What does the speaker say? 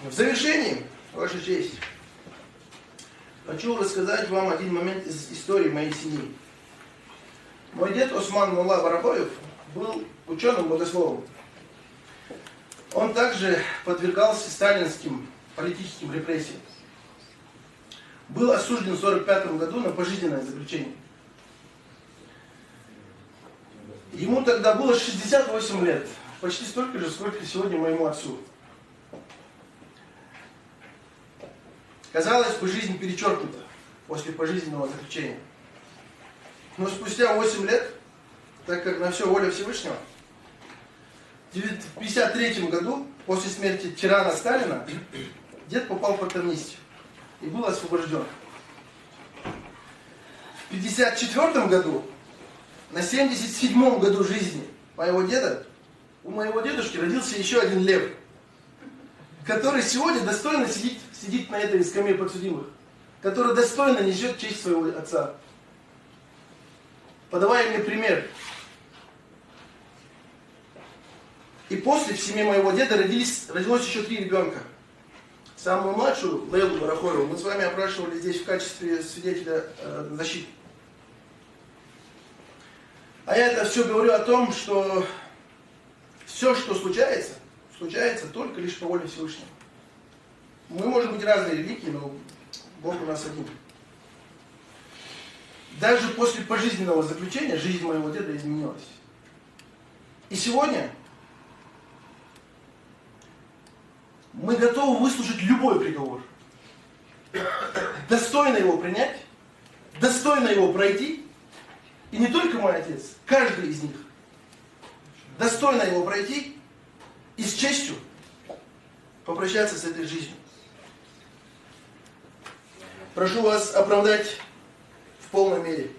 В завершении, Ваша честь, хочу рассказать вам один момент из истории моей семьи. Мой дед Осман Мулла Барабоев был ученым-богословом. Он также подвергался сталинским политическим репрессиям. Был осужден в 1945 году на пожизненное заключение. Ему тогда было 68 лет, почти столько же, сколько сегодня моему отцу. Казалось бы, жизнь перечеркнута после пожизненного заключения. Но спустя 8 лет, так как на все воля Всевышнего, в 1953 году, после смерти тирана Сталина, дед попал под амнистию и был освобожден. В 1954 году, на 77-м году жизни моего деда, у моего дедушки родился еще один лев, который сегодня достойно сидит на этой скамье подсудимых, который достойно несет честь своего отца, подавая мне пример. И после в семье моего деда родилось еще 3 ребенка. Самую младшую, Лейлу Барахоеву, мы с вами опрашивали здесь в качестве свидетеля защиты. А я это все говорю о том, что все, что случается, случается только лишь по воле Всевышнего. Мы можем быть разные религии, но Бог у нас один. Даже после пожизненного заключения жизнь моего деда изменилась. И сегодня мы готовы выслушать любой приговор. Достойно его принять, достойно его пройти. И не только мой отец, каждый из них. Достойно его пройти и с честью попрощаться с этой жизнью. Прошу вас оправдать в полной мере